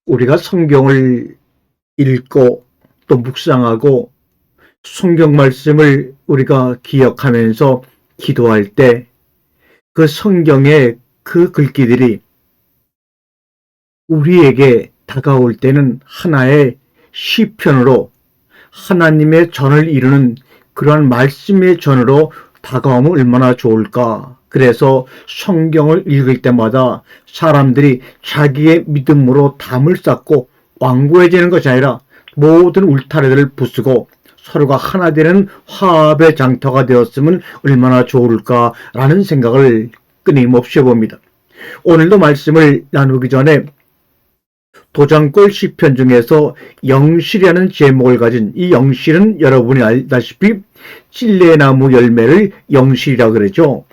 우리가 성경을 읽고 또 묵상하고 성경 말씀을 우리가 기억하면서 기도할 때 그 성경의 그 글귀들이 우리에게 다가올 때는 하나의 시편으로 하나님의 전을 이루는 그러한 말씀의 전으로 다가오면 얼마나 좋을까. 그래서 성경을 읽을 때마다 사람들이 자기의 믿음으로 담을 쌓고 완고해지는 것이 아니라 모든 울타리들을 부수고 서로가 하나 되는 화합의 장터가 되었으면 얼마나 좋을까라는 생각을 끊임없이 해봅니다. 오늘도 말씀을 나누기 전에 도장골 시편 중에서 영실이라는 제목을 가진 이 영실은 여러분이 알다시피 찔레나무 열매를 영실이라고 그러죠.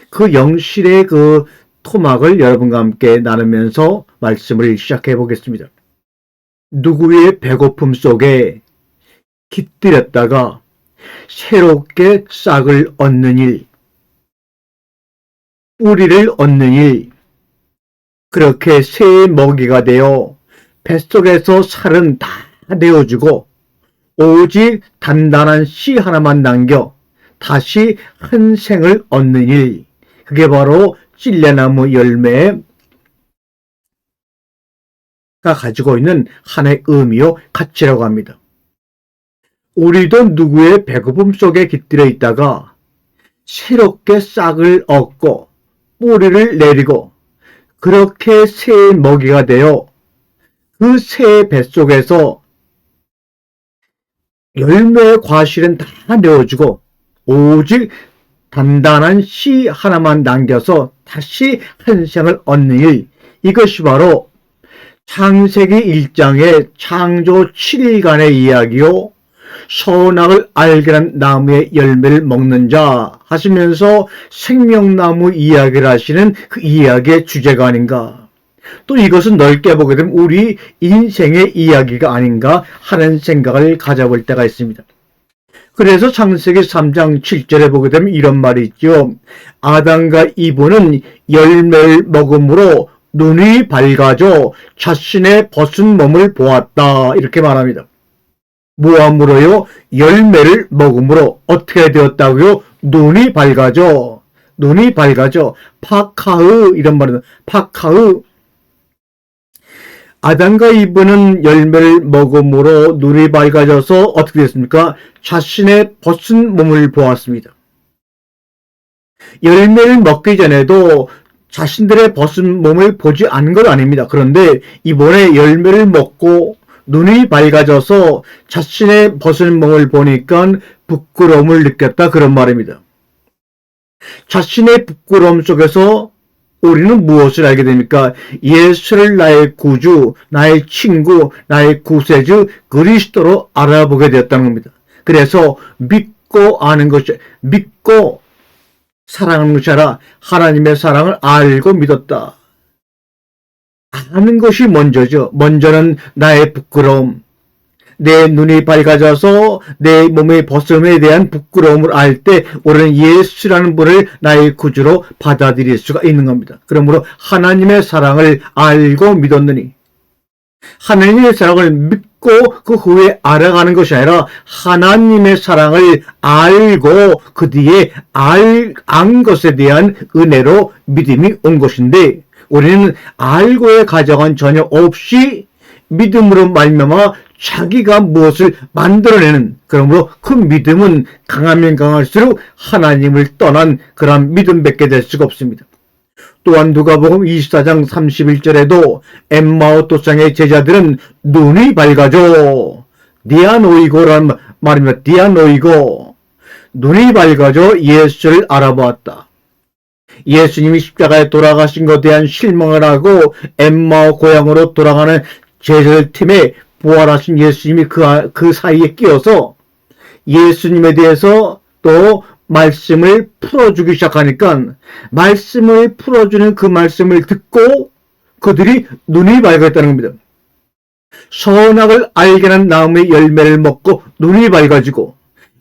그 영실의 그 토막을 여러분과 함께 나누면서 말씀을 시작해 보겠습니다. 누구의 배고픔 속에 깃들였다가 새롭게 싹을 얻는 일, 뿌리를 얻는 일, 그렇게 새의 먹이가 되어 뱃속에서 살은 다 내어주고 오직 단단한 씨 하나만 남겨 다시 한 생을 얻는 일, 그게 바로 찔레나무 열매가 가지고 있는 하나의 의미요 가치라고 합니다. 우리도 누구의 배고픔 속에 깃들여 있다가 새롭게 싹을 얻고 뿌리를 내리고 그렇게 새의 먹이가 되어 그 새의 뱃속에서 열매의 과실은 다 내어주고 오직 단단한 씨 하나만 남겨서 다시 한 생을 얻는 일, 이것이 바로 창세기 1장의 창조 7일간의 이야기요 선악을 알게 한 나무의 열매를 먹는 자 하시면서 생명나무 이야기를 하시는 그 이야기의 주제가 아닌가. 또 이것은 넓게 보게 되면 우리 인생의 이야기가 아닌가 하는 생각을 가져볼 때가 있습니다. 그래서 창세기 3장 7절에 보게 되면 이런 말이 있죠. 아담과 이브는 열매를 먹음으로 눈이 밝아져 자신의 벗은 몸을 보았다. 이렇게 말합니다. 무함으로요? 열매를 먹음으로 어떻게 되었다고요? 눈이 밝아져. 눈이 밝아져. 파카흐 이런 말은 파카흐. 아담과 이브는 열매를 먹음으로 눈이 밝아져서 어떻게 됐습니까? 자신의 벗은 몸을 보았습니다. 열매를 먹기 전에도 자신들의 벗은 몸을 보지 않은 건 아닙니다. 그런데 이번에 열매를 먹고 눈이 밝아져서 자신의 벗은 몸을 보니까 부끄러움을 느꼈다, 그런 말입니다. 자신의 부끄러움 속에서 우리는 무엇을 알게 됩니까? 예수를 나의 구주, 나의 친구, 나의 구세주 그리스도로 알아보게 되었다는 겁니다. 그래서 믿고 아는 것이, 믿고 사랑하는 것이 아니라 하나님의 사랑을 알고 믿었다. 아는 것이 먼저죠. 먼저는 나의 부끄러움, 내 눈이 밝아져서 내 몸의 벗음에 대한 부끄러움을 알 때 우리는 예수라는 분을 나의 구주로 받아들일 수가 있는 겁니다. 그러므로 하나님의 사랑을 알고 믿었느니, 하나님의 사랑을 믿고 그 후에 알아가는 것이 아니라 하나님의 사랑을 알고 그 뒤에 안 것에 대한 은혜로 믿음이 온 것인데, 우리는 알고의 가정은 전혀 없이 믿음으로 말미암아 자기가 무엇을 만들어내는, 그러므로 그 믿음은 강하면 강할수록 하나님을 떠난 그런 믿음밖에 될 수가 없습니다. 또한 누가복음 24장 31절에도 엠마오 도상의 제자들은 눈이 밝아져, 디아노이고라는 말입니다. 디아노이고, 눈이 밝아져 예수를 알아보았다. 예수님이 십자가에 돌아가신 것에 대한 실망을 하고 엠마오 고향으로 돌아가는 제자들 팀에 부활하신 예수님이 그 사이에 끼어서 예수님에 대해서 또 말씀을 풀어주기 시작하니까 말씀을 풀어주는 그 말씀을 듣고 그들이 눈이 밝았다는 겁니다. 선악을 알게 한 나무의 열매를 먹고 눈이 밝아지고,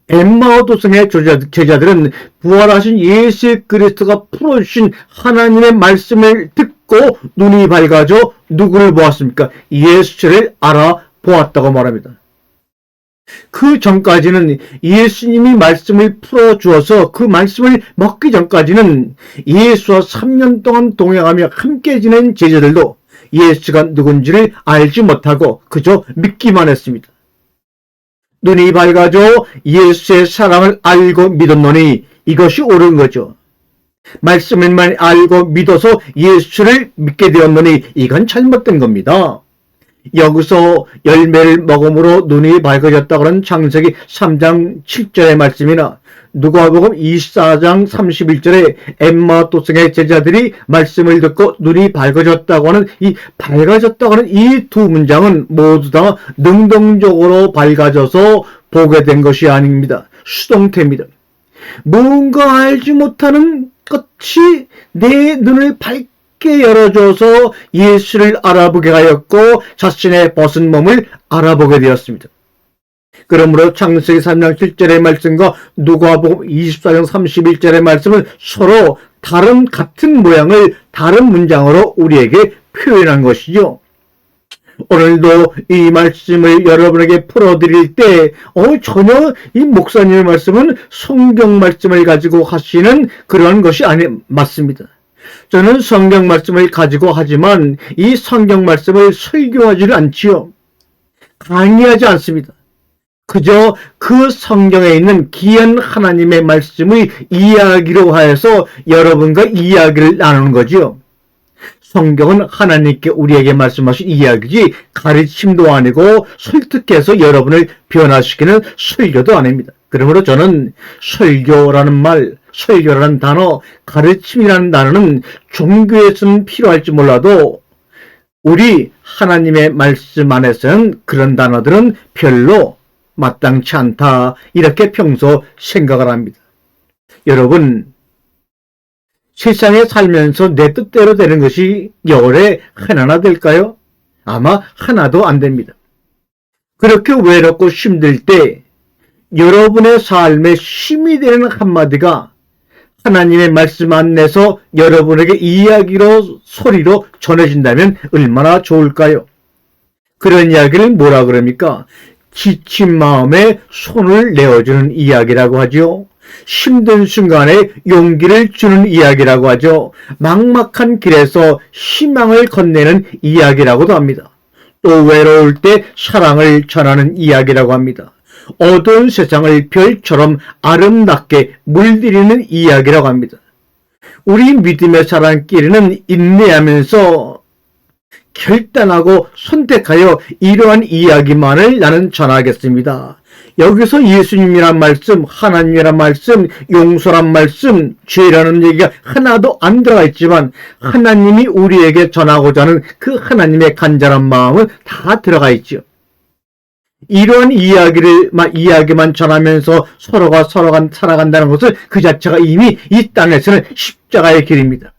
엠마오 도성의 제자들은 부활하신 예수 그리스도가 풀어주신 하나님의 말씀을 듣고 듣고 눈이 밝아져 누구를 보았습니까? 예수를 알아보았다고 말합니다. 그 전까지는 예수님이 말씀을 풀어주어서 그 말씀을 먹기 전까지는 예수와 3년 동안 동행하며 함께 지낸 제자들도 예수가 누군지를 알지 못하고 그저 믿기만 했습니다. 눈이 밝아져 예수의 사랑을 알고 믿었노니 이것이 옳은 거죠. 말씀을만 알고 믿어서 예수를 믿게 되었노니 이건 잘못된 겁니다. 여기서 열매를 먹음으로 눈이 밝아졌다고 하는 창세기 3장 7절의 말씀이나 누가복음 24장 31절에 엠마 도성의 제자들이 말씀을 듣고 눈이 밝아졌다고 하는 이 밝아졌다고 하는 이 두 문장은 모두 다 능동적으로 밝아져서 보게 된 것이 아닙니다. 수동태입니다. 뭔가 알지 못하는 것이 내 눈을 밝게 열어줘서 예수를 알아보게 하였고 자신의 벗은 몸을 알아보게 되었습니다. 그러므로 창세기 3장 7절의 말씀과 누가복음 24장 31절의 말씀은 서로 같은 모양을 다른 문장으로 우리에게 표현한 것이죠. 오늘도 이 말씀을 여러분에게 풀어드릴 때 전혀 이 목사님의 말씀은 성경 말씀을 가지고 하시는 그런 것이 맞습니다. 저는 성경 말씀을 가지고 하지만 이 성경 말씀을 설교하지는 않지요. 강의하지 않습니다. 그저 그 성경에 있는 귀한 하나님의 말씀의 이야기로 하여서 여러분과 이야기를 나누는 거지요. 성경은 하나님께 우리에게 말씀하신 이야기지 가르침도 아니고 설득해서 여러분을 변화시키는 설교도 아닙니다. 그러므로 저는 설교라는 단어, 가르침이라는 단어는 종교에서는 필요할지 몰라도 우리 하나님의 말씀 안에서는 그런 단어들은 별로 마땅치 않다. 이렇게 평소 생각을 합니다. 여러분, 세상에 살면서 내 뜻대로 되는 것이 열에 하나나 될까요? 아마 하나도 안 됩니다. 그렇게 외롭고 힘들 때 여러분의 삶에 힘이 되는 한마디가 하나님의 말씀 안에서 여러분에게 이야기로 소리로 전해진다면 얼마나 좋을까요? 그런 이야기를 뭐라 그럽니까? 지친 마음에 손을 내어주는 이야기라고 하죠. 힘든 순간에 용기를 주는 이야기라고 하죠. 막막한 길에서 희망을 건네는 이야기라고도 합니다. 또 외로울 때 사랑을 전하는 이야기라고 합니다. 어두운 세상을 별처럼 아름답게 물들이는 이야기라고 합니다. 우리 믿음의 사람끼리는 인내하면서 결단하고 선택하여 이러한 이야기만을 나는 전하겠습니다. 여기서 예수님이란 말씀, 하나님이란 말씀, 용서란 말씀, 죄라는 얘기가 하나도 안 들어가 있지만 하나님이 우리에게 전하고자 하는 그 하나님의 간절한 마음은 다 들어가 있죠. 이러한 이야기만 전하면서 서로가 살아간다는 것은 그 자체가 이미 이 땅에서는 십자가의 길입니다.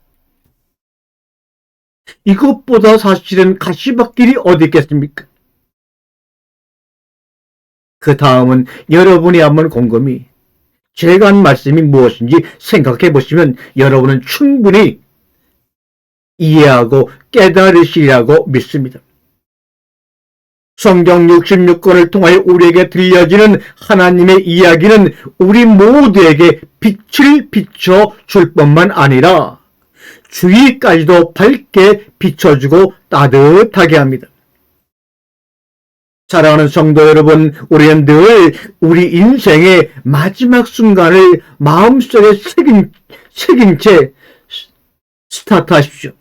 이것보다 사실은 가시밭길이 어디 있겠습니까? 그 다음은 여러분이 한번 곰곰이 제가 한 말씀이 무엇인지 생각해 보시면 여러분은 충분히 이해하고 깨달으시리라고 믿습니다. 성경 66권을 통하여 우리에게 들려지는 하나님의 이야기는 우리 모두에게 빛을 비춰 줄 뿐만 아니라 주위까지도 밝게 비춰주고 따뜻하게 합니다. 사랑하는 성도 여러분, 우리는 늘 우리 인생의 마지막 순간을 마음속에 새긴 채 스타트하십시오.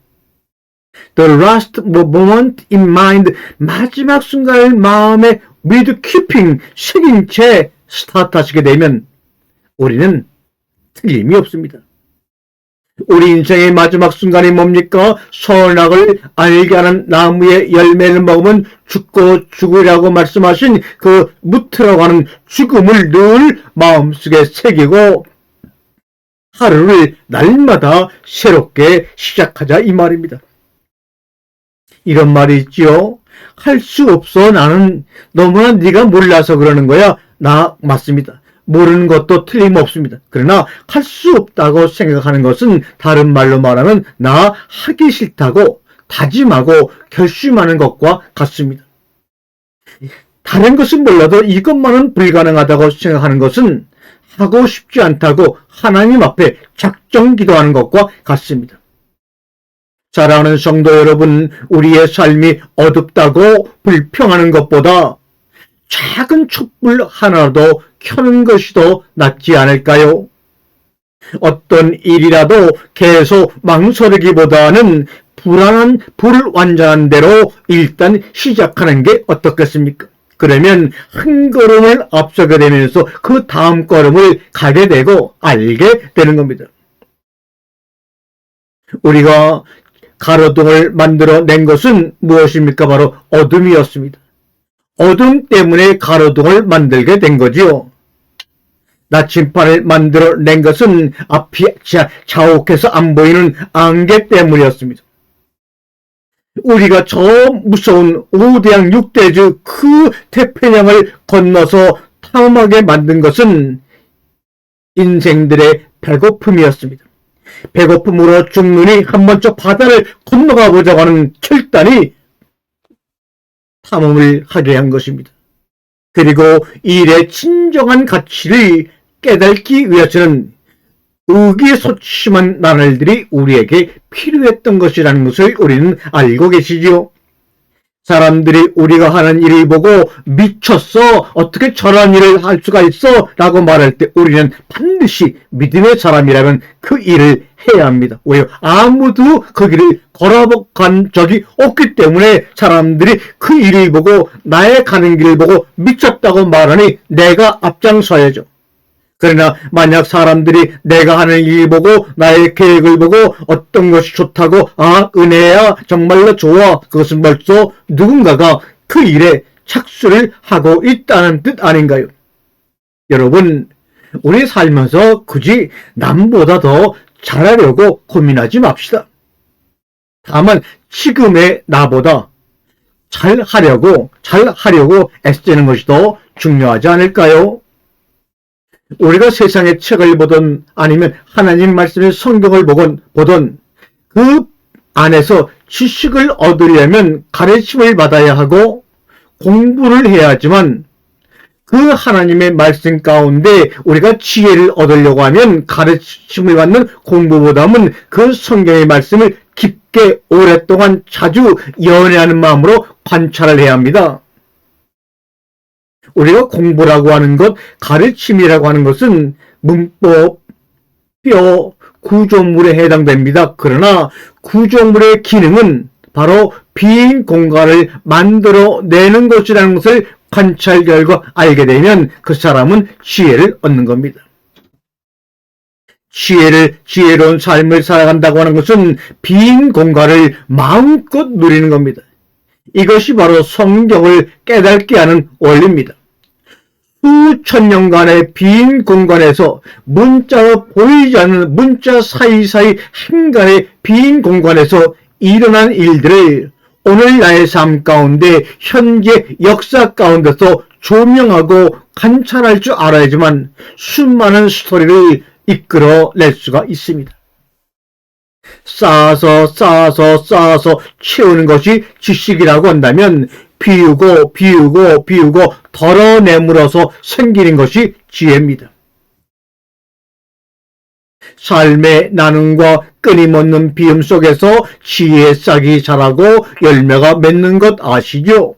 The last moment in mind, 마지막 순간을 마음에 with keeping, 새긴 채 스타트하시게 되면 우리는 틀림이 없습니다. 우리 인생의 마지막 순간이 뭡니까? 선악을 알게 하는 나무의 열매를 먹으면 죽으라고 말씀하신 그 무트라고 하는 죽음을 늘 마음속에 새기고 하루를 날마다 새롭게 시작하자 이 말입니다. 이런 말이 있지요. 할 수 없어. 나는 너무나 네가 몰라서 그러는 거야. 맞습니다. 모르는 것도 틀림없습니다. 그러나 할 수 없다고 생각하는 것은 다른 말로 말하면 나 하기 싫다고 다짐하고 결심하는 것과 같습니다. 다른 것은 몰라도 이것만은 불가능하다고 생각하는 것은 하고 싶지 않다고 하나님 앞에 작정 기도하는 것과 같습니다. 사랑하는 성도 여러분, 우리의 삶이 어둡다고 불평하는 것보다 작은 촛불 하나라도 켜는 것이 더 낫지 않을까요? 어떤 일이라도 계속 망설이기보다는 불안한 불완전한 대로 일단 시작하는 게 어떻겠습니까? 그러면 한 걸음을 앞서게 되면서 그 다음 걸음을 가게 되고 알게 되는 겁니다. 우리가 가로등을 만들어 낸 것은 무엇입니까? 바로 어둠이었습니다. 어둠 때문에 가로등을 만들게 된 거지요. 나침판을 만들어 낸 것은 앞이 자욱해서 안 보이는 안개 때문이었습니다. 우리가 저 무서운 5대양 6대주 그 태평양을 건너서 탐험하게 만든 것은 인생들의 배고픔이었습니다. 배고픔으로 죽느니 한 번 저 바다를 건너가 보자고 하는 결단이 탐험을 하게 한 것입니다. 그리고 이 일의 진정한 가치를 깨닫기 위해서는 의기소침한 나날들이 우리에게 필요했던 것이라는 것을 우리는 알고 계시지요. 사람들이 우리가 하는 일을 보고 미쳤어, 어떻게 저런 일을 할 수가 있어 라고 말할 때 우리는 반드시 믿음의 사람이라면 그 일을 해야 합니다. 왜요? 아무도 그 길을 걸어간 적이 없기 때문에 사람들이 그 일을 보고 나의 가는 길을 보고 미쳤다고 말하니 내가 앞장서야죠. 그러나 만약 사람들이 내가 하는 일 보고 나의 계획을 보고 어떤 것이 좋다고 은혜야 정말로 좋아, 그것은 벌써 누군가가 그 일에 착수를 하고 있다는 뜻 아닌가요? 여러분, 우리 살면서 굳이 남보다 더 잘하려고 고민하지 맙시다. 다만 지금의 나보다 잘하려고 애쓰는 것이 더 중요하지 않을까요? 우리가 세상의 책을 보든 아니면 하나님 말씀의 성경을 보든 그 안에서 지식을 얻으려면 가르침을 받아야 하고 공부를 해야 하지만 그 하나님의 말씀 가운데 우리가 지혜를 얻으려고 하면 가르침을 받는 공부보다는 그 성경의 말씀을 깊게 오랫동안 자주 연애하는 마음으로 관찰을 해야 합니다. 우리가 공부라고 하는 것, 가르침이라고 하는 것은 문법, 구조물에 해당됩니다. 그러나 구조물의 기능은 바로 빈 공간을 만들어내는 것이라는 것을 관찰 결과 알게 되면 그 사람은 지혜를 얻는 겁니다. 지혜로운 삶을 살아간다고 하는 것은 빈 공간을 마음껏 누리는 겁니다. 이것이 바로 성경을 깨닫게 하는 원리입니다. 수천 년간의 빈 공간에서 문자가 보이지 않는 문자 사이사이 한간의 빈 공간에서 일어난 일들을 오늘 나의 삶 가운데 현재 역사 가운데서 조명하고 관찰할 줄 알아야지만 수많은 스토리를 이끌어낼 수가 있습니다. 쌓아서 채우는 것이 지식이라고 한다면 비우고 덜어내물어서 생기는 것이 지혜입니다. 삶의 나눔과 끊임없는 비움 속에서 지혜의 싹이 자라고 열매가 맺는 것 아시죠?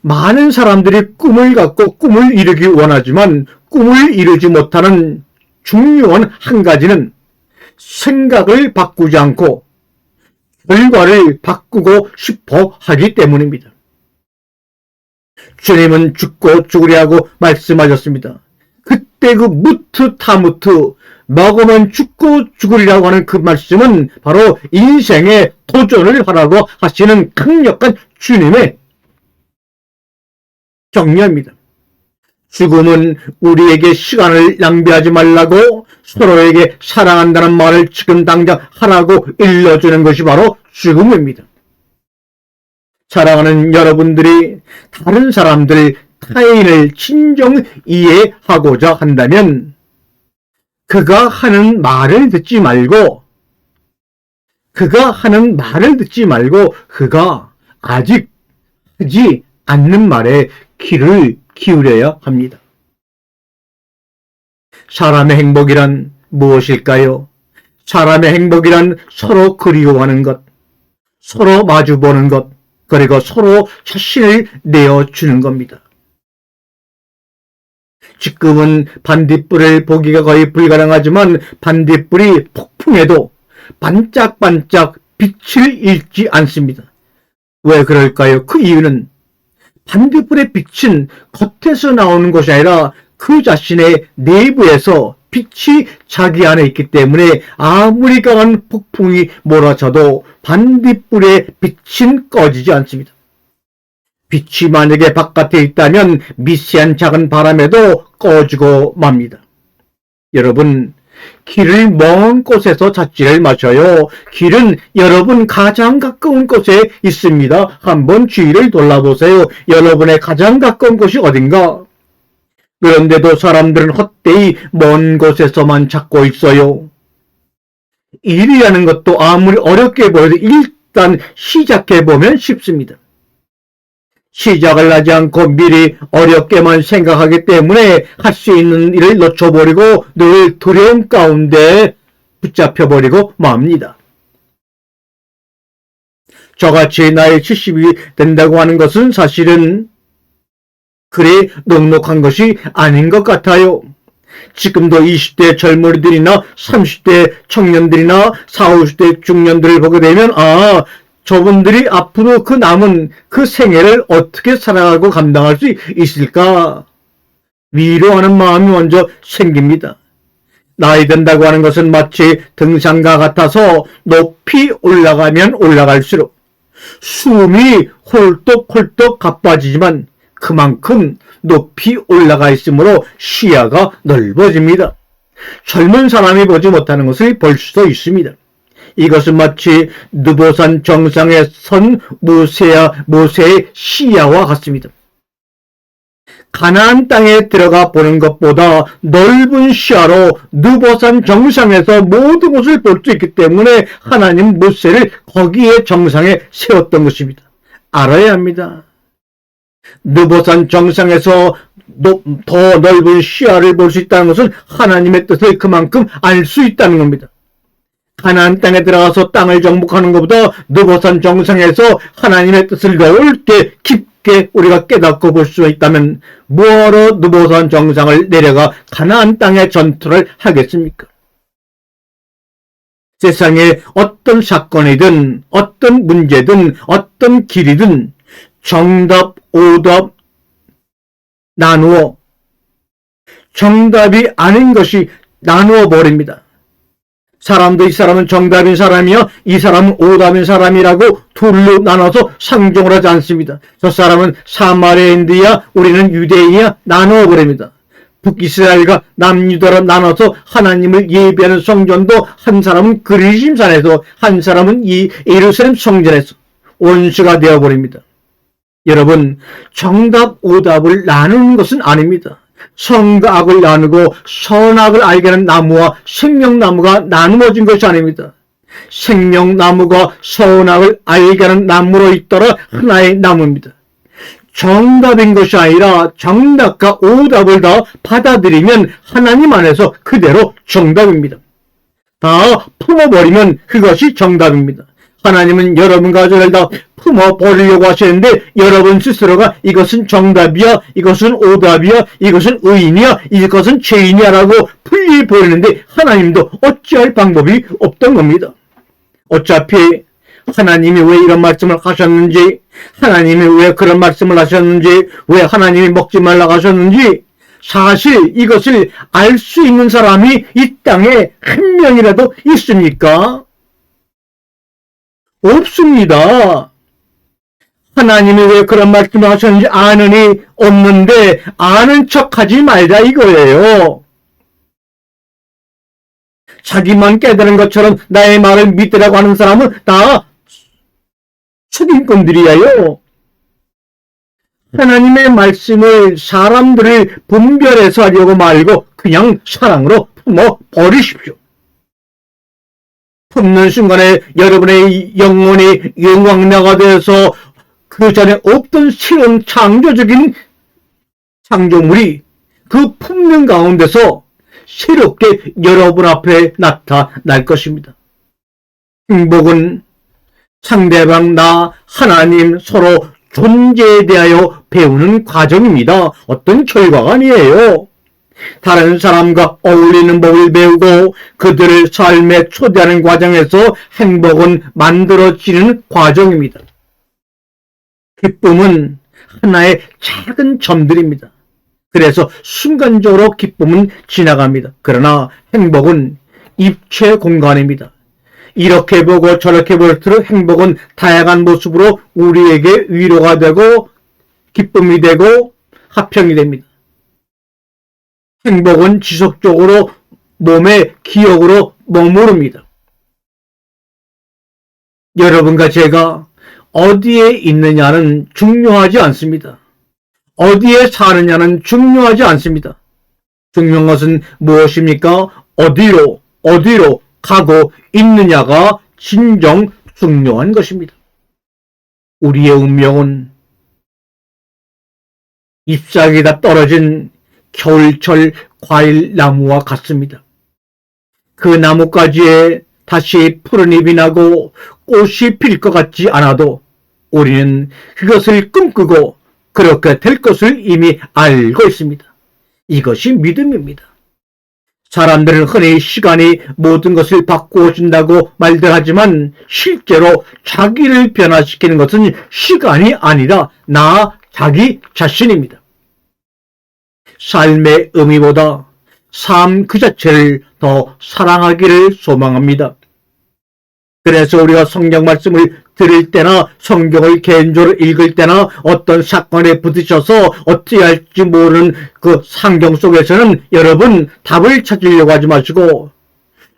많은 사람들이 꿈을 갖고 꿈을 이루기 원하지만 꿈을 이루지 못하는 중요한 한 가지는 생각을 바꾸지 않고 결과를 바꾸고 싶어 하기 때문입니다. 주님은 죽고 죽으리라고 말씀하셨습니다. 그때 그 무트 타무트 먹으면 죽고 죽으리라고 하는 그 말씀은 바로 인생에 도전을 하라고 하시는 강력한 주님의 격려입니다. 죽음은 우리에게 시간을 낭비하지 말라고 서로에게 사랑한다는 말을 지금 당장 하라고 일러주는 것이 바로 죽음입니다. 사랑하는 여러분들이 다른 사람들 타인을 진정 이해하고자 한다면 그가 하는 말을 듣지 말고 그가 아직 하지 않는 말에 귀를 기울여야 합니다. 사람의 행복이란 무엇일까요? 사람의 행복이란 서로 그리워하는 것, 서로 마주보는 것, 그리고 서로 자신을 내어주는 겁니다. 지금은 반딧불을 보기가 거의 불가능하지만 반딧불이 폭풍해도 반짝반짝 빛을 잃지 않습니다. 왜 그럴까요? 그 이유는 반딧불의 빛은 겉에서 나오는 것이 아니라 그 자신의 내부에서 빛이 자기 안에 있기 때문에 아무리 강한 폭풍이 몰아쳐도 반딧불의 빛은 꺼지지 않습니다. 빛이 만약에 바깥에 있다면 미세한 작은 바람에도 꺼지고 맙니다. 여러분, 길을 먼 곳에서 찾지를 마셔요. 길은 여러분 가장 가까운 곳에 있습니다. 한번 주위를 돌아보세요. 여러분의 가장 가까운 곳이 어딘가? 그런데도 사람들은 헛되이 먼 곳에서만 찾고 있어요. 일이라는 것도 아무리 어렵게 보여도 일단 시작해보면 쉽습니다. 시작을 하지 않고 미리 어렵게만 생각하기 때문에 할 수 있는 일을 놓쳐버리고 늘 두려움 가운데 붙잡혀버리고 맙니다. 저같이 나이 70이 된다고 하는 것은 사실은 그리 넉넉한 것이 아닌 것 같아요. 지금도 20대 젊은이들이나 30대 청년들이나 40, 50대 중년들을 보게 되면 저분들이 앞으로 그 남은 그 생애를 어떻게 살아가고 감당할 수 있을까? 위로하는 마음이 먼저 생깁니다. 나이 든다고 하는 것은 마치 등산과 같아서 높이 올라가면 올라갈수록 숨이 홀떡홀떡 가빠지지만 그만큼 높이 올라가 있으므로 시야가 넓어집니다. 젊은 사람이 보지 못하는 것을 볼 수도 있습니다. 이것은 마치 느보산 정상에 선 모세의 시야와 같습니다. 가나안 땅에 들어가 보는 것보다 넓은 시야로 느보산 정상에서 모든 것을 볼 수 있기 때문에 하나님 모세를 거기에 정상에 세웠던 것입니다. 알아야 합니다. 느보산 정상에서 더 넓은 시야를 볼 수 있다는 것은 하나님의 뜻을 그만큼 알 수 있다는 겁니다. 가나안 땅에 들어가서 땅을 정복하는 것보다 느보산 정상에서 하나님의 뜻을 넓게 깊게 우리가 깨닫고 볼 수 있다면 뭐하러 느보산 정상을 내려가 가나안 땅의 전투를 하겠습니까? 세상에 어떤 사건이든 어떤 문제든 어떤 길이든 정답, 오답 나누어 정답이 아닌 것이 나누어 버립니다. 사람도 이 사람은 정답인 사람이요, 이 사람은 오답인 사람이라고 둘로 나눠서 상종을 하지 않습니다. 저 사람은 사마리아인이야, 우리는 유대인이야 나누어 버립니다. 북이스라엘과 남유다로 나눠서 하나님을 예배하는 성전도 한 사람은 그리심산에서 한 사람은 이 예루살렘 성전에서 원수가 되어버립니다. 여러분, 정답 오답을 나누는 것은 아닙니다. 선과 악을 나누고 선악을 알게 하는 나무와 생명나무가 나누어진 것이 아닙니다. 생명나무가 선악을 알게 하는 나무로 있더라 하나의 나무입니다. 정답인 것이 아니라 정답과 오답을 다 받아들이면 하나님 안에서 그대로 정답입니다. 다 품어버리면 그것이 정답입니다. 하나님은 여러분 가족을 다 품어버리려고 하시는데 여러분 스스로가 이것은 정답이야, 이것은 오답이야, 이것은 의인이야, 이것은 죄인이야 라고 분리해 버리는데 하나님도 어찌할 방법이 없던 겁니다. 어차피 하나님이 왜 이런 말씀을 하셨는지, 하나님이 왜 그런 말씀을 하셨는지, 왜 하나님이 먹지 말라고 하셨는지 사실 이것을 알 수 있는 사람이 이 땅에 한 명이라도 있습니까? 없습니다. 하나님이 왜 그런 말씀을 하셨는지 아느니 없는데 아는 척하지 말자 이거예요. 자기만 깨달은 것처럼 나의 말을 믿으라고 하는 사람은 다 책임꾼들이에요. 하나님의 말씀을 사람들을 분별해서 하려고 말고 그냥 사랑으로 품어 버리십시오. 품는 순간에 여러분의 영혼이 영광나가 되어서 그 전에 없던 새로운 창조적인 창조물이 그 품는 가운데서 새롭게 여러분 앞에 나타날 것입니다. 행복은 상대방, 나, 하나님 서로 존재에 대하여 배우는 과정입니다. 어떤 결과가 아니에요. 다른 사람과 어울리는 법을 배우고 그들을 삶에 초대하는 과정에서 행복은 만들어지는 과정입니다. 기쁨은 하나의 작은 점들입니다. 그래서 순간적으로 기쁨은 지나갑니다. 그러나 행복은 입체 공간입니다. 이렇게 보고 저렇게 볼수록 행복은 다양한 모습으로 우리에게 위로가 되고 기쁨이 되고 화평이 됩니다. 행복은 지속적으로 몸의 기억으로 머무릅니다. 여러분과 제가 어디에 있느냐는 중요하지 않습니다. 어디에 사느냐는 중요하지 않습니다. 중요한 것은 무엇입니까? 어디로 가고 있느냐가 진정 중요한 것입니다. 우리의 운명은 잎사귀가 떨어진 겨울철 과일나무와 같습니다. 그 나뭇가지에 다시 푸른 잎이 나고 꽃이 필 것 같지 않아도 우리는 그것을 꿈꾸고 그렇게 될 것을 이미 알고 있습니다. 이것이 믿음입니다. 사람들은 흔히 시간이 모든 것을 바꾸어 준다고 말들 하지만 실제로 자기를 변화시키는 것은 시간이 아니라 자기 자신입니다. 삶의 의미보다 삶 그 자체를 더 사랑하기를 소망합니다. 그래서 우리가 성경 말씀을 들을 때나 성경을 개인적으로 읽을 때나 어떤 사건에 부딪혀서 어떻게 할지 모르는 그 상경 속에서는 여러분 답을 찾으려고 하지 마시고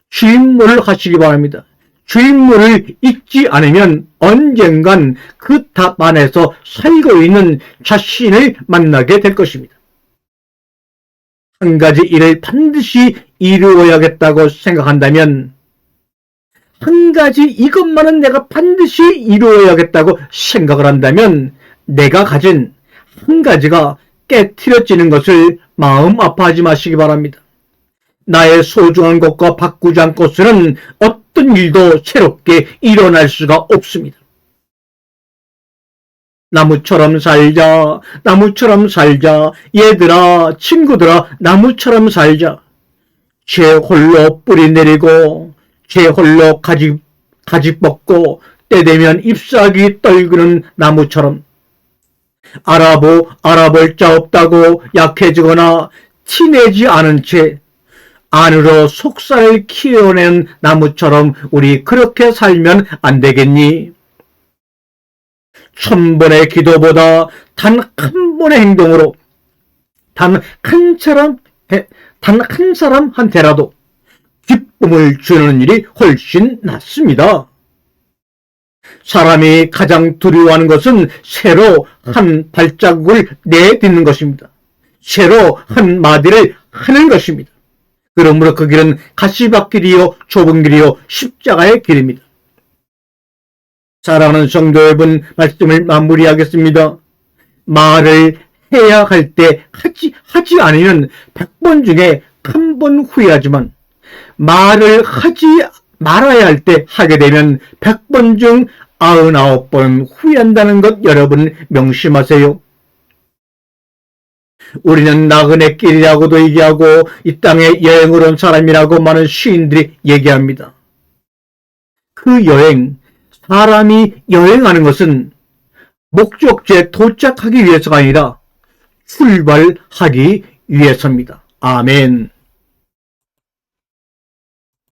주임무를 하시기 바랍니다. 주임무를 잊지 않으면 언젠간 그 답 안에서 살고 있는 자신을 만나게 될 것입니다. 한 가지 일을 반드시 이루어야겠다고 생각한다면 한 가지 이것만은 내가 반드시 이루어야겠다고 생각을 한다면 내가 가진 한 가지가 깨트려지는 것을 마음 아파하지 마시기 바랍니다. 나의 소중한 것과 바꾸지 않고서는 어떤 일도 새롭게 일어날 수가 없습니다. 나무처럼 살자, 나무처럼 살자. 얘들아, 친구들아, 나무처럼 살자. 제 홀로 뿌리 내리고 제 홀로 가지 뻗고 때 되면 잎사귀 떨구는 나무처럼 알아볼 자 없다고 약해지거나 티내지 않은 채 안으로 속살을 키워낸 나무처럼 우리 그렇게 살면 안 되겠니? 1000번의 기도보다 단 한 번의 행동으로 단 한 사람한테라도 기쁨을 주는 일이 훨씬 낫습니다. 사람이 가장 두려워하는 것은 새로 한 발자국을 내딛는 것입니다. 새로 한 마디를 하는 것입니다. 그러므로 그 길은 가시밭길이요 좁은 길이요 십자가의 길입니다. 사랑하는 성도 여러분, 말씀을 마무리하겠습니다. 말을 해야 할 때 하지 않으면 100번 중에 한 번 후회하지만 말을 하지 말아야 할 때 하게 되면 100번 중 99번 후회한다는 것 여러분 명심하세요. 우리는 나그네 길이라고도 얘기하고 이 땅에 여행을 온 사람이라고 많은 시인들이 얘기합니다. 그 여행, 사람이 여행하는 것은 목적지에 도착하기 위해서가 아니라 출발하기 위해서입니다. 아멘.